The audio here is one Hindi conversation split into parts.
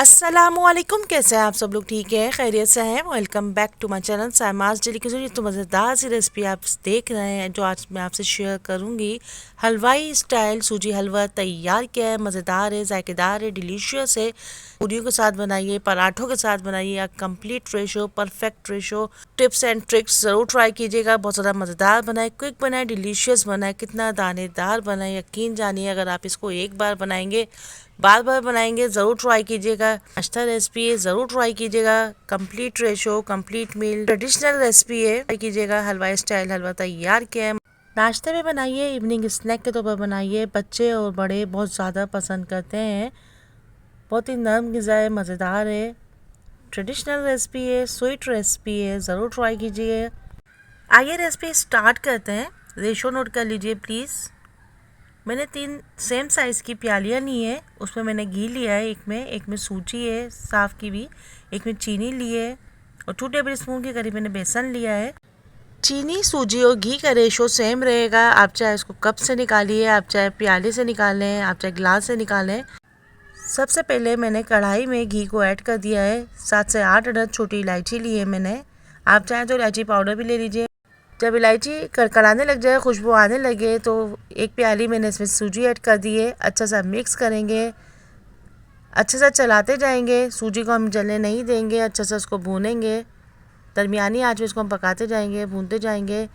अस्सलामुअलैकुम, कैसे हैं आप सब लोग? ठीक है, खैरियत से हैं? Welcome back to my channel Saima's daily kitchen. तो मज़ेदार सी रेसिपी आप देख रहे हैं जो आज मैं आपसे शेयर करूंगी। हलवाई स्टाइल सूजी हलवा तैयार किया है। मज़ेदार है, जायकेदार है, डिलीशियस है। पूरियों के साथ बनाइए, पराठों के साथ बनाइए। Complete ratio, perfect ratio, tips and tricks ज़रूर ट्राई कीजिएगा। बहुत ज़्यादा मज़ेदार बनाए, क्विक बनाए, डिलीशियस बनाए, कितना दानेदार बनाए। यकीन जानिए, अगर आप इसको एक बार बनाएंगे बार बार बनाएंगे। ज़रूर ट्राई कीजिएगा। नाश्ता रेसिपी है, ज़रूर ट्राई कीजिएगा। Complete ratio, complete meal, traditional recipe है, ट्राई कीजिएगा। हलवाई स्टाइल हलवा तैयार किया है। नाश्ते में बनाइए, इवनिंग स्नैक के तौर पर बनाइए। बच्चे और बड़े बहुत ज़्यादा पसंद करते हैं। बहुत ही नरम ग़िज़ा है, मज़ेदार है, ट्रेडिशनल रेसिपी है, स्वीट रेसिपी है, ज़रूर ट्राई कीजिए। आइए रेसिपी स्टार्ट करते हैं। रेशो नोट कर लीजिए प्लीज़। मैंने 3 सेम साइज़ की प्यालियाँ ली है। उसमें मैंने घी लिया है, एक में सूजी है साफ़ की भी, एक में चीनी ली है और 2 टेबल स्पून के करीब मैंने बेसन लिया है। चीनी, सूजी और घी का रेशो सेम रहेगा। आप चाहे इसको कप से निकालिए, आप चाहे प्याले से निकालें, आप चाहे गिलास से निकालें। सबसे पहले मैंने कढ़ाई में घी को ऐड कर दिया है। 7 से 8 अदद छोटी इलायची ली है मैंने। आप चाहें तो इलायची पाउडर भी ले लीजिए। जब इलायची करकराने लग जाए, खुशबू आने लगे, तो 1 प्याली मैंने इसमें सूजी ऐड कर दी है। अच्छा सा मिक्स करेंगे, अच्छे से चलाते जाएंगे। सूजी को हम जलने नहीं देंगे, अच्छे से उसको भूनेंगे। दरमियानी आंच में इसको हम पकाते जाएंगे, भूनते जाएंगे,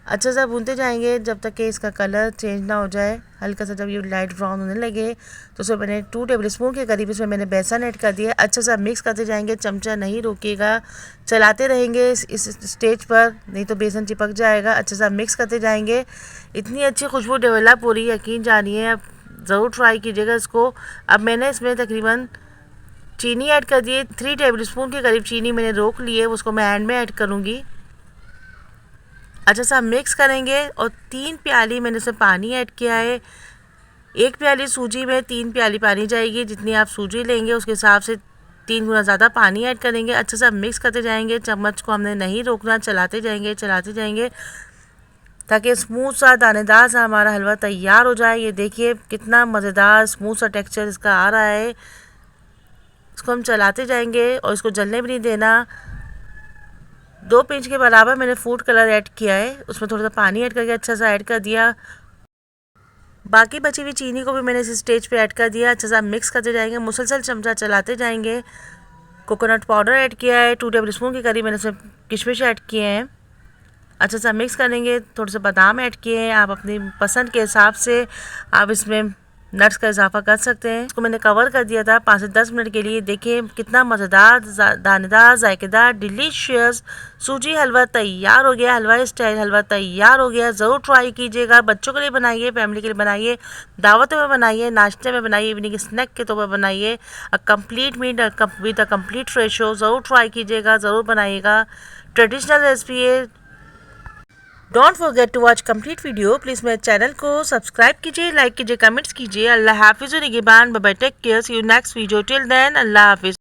अच्छे से भूनते जाएंगे जब तक कि इसका कलर चेंज ना हो जाए। हल्का सा जब ये लाइट ब्राउन होने लगे तो उसमें मैंने 2 टेबल स्पून के करीब इसमें मैंने बेसन ऐड कर दिया। अच्छा सा मिक्स करते जाएंगे, चमचा नहीं रोकिएगा, चलाते रहेंगे इस स्टेज पर, नहीं तो बेसन चिपक जाएगा। अच्छा सा मिक्स करते जाएंगे। इतनी अच्छी खुशबू डेवलप हो रही है, यकीन जानिए। आप ज़रूर ट्राई कीजिएगा इसको। अब मैंने इसमें तकरीबन चीनी ऐड कर दिए। 3 टेबल स्पून के करीब चीनी मैंने रोक ली है, उसको मैं एंड में ऐड करूँगी। अच्छा सा मिक्स करेंगे और 3 प्याली मैंने इसमें पानी ऐड किया है। 1 प्याली सूजी में 3 प्याली पानी जाएगी। जितनी आप सूजी लेंगे उसके हिसाब से 3 गुना ज़्यादा पानी ऐड करेंगे। अच्छा सा मिक्स करते जाएंगे। चम्मच को हमने नहीं रोकना, चलाते जाएंगे ताकि स्मूथ सा दानेदार सा हमारा हलवा तैयार हो जाए। ये देखिए कितना मज़ेदार स्मूथ सा टेक्सचर इसका आ रहा है। इसको हम चलाते जाएंगे और इसको जलने भी नहीं देना। 2 पिंच के बराबर मैंने फूड कलर ऐड किया है। उसमें थोड़ा सा पानी ऐड करके अच्छा सा ऐड कर दिया। बाकी बची हुई चीनी को भी मैंने इस स्टेज पे ऐड कर दिया। अच्छा सा मिक्स करते जाएंगे, मुसलसल चमचा चलाते जाएंगे। कोकोनट पाउडर ऐड किया है, 2 टेबल स्पून के करीब मैंने इसमें किशमिश ऐड किए हैं। अच्छा सा मिक्स करेंगे। थोड़े से बादाम ऐड किए हैं, आप अपनी पसंद के हिसाब से आप इसमें नट्स का इजाफा कर सकते हैं। इसको मैंने कवर कर दिया था 5 से 10 मिनट के लिए। देखिए कितना मज़ेदार, दानेदार, जायकेदार, डिलीशियस सूजी हलवा तैयार हो गया। हलवाई स्टाइल हलवा तैयार हो गया। ज़रूर ट्राई कीजिएगा। बच्चों के लिए बनाइए, फैमिली के लिए बनाइए, दावतों में बनाइए, नाश्ते में बनाइए, इवनिंग स्नैक के तौर पर बनाइए। A complete meal with a complete ratio. ज़रूर ट्राई कीजिएगा, ज़रूर बनाइएगा। ट्रेडिशनल रेसिपी है। Don't forget to watch complete video. Please मेरे चैनल को सब्सक्राइब कीजिए, लाइक कीजिए, कमेंट्स कीजिए। अल्लाह हाफिज़ और निगहबान। Bye bye, take care, see you next video. Till then Allah हाफिज़।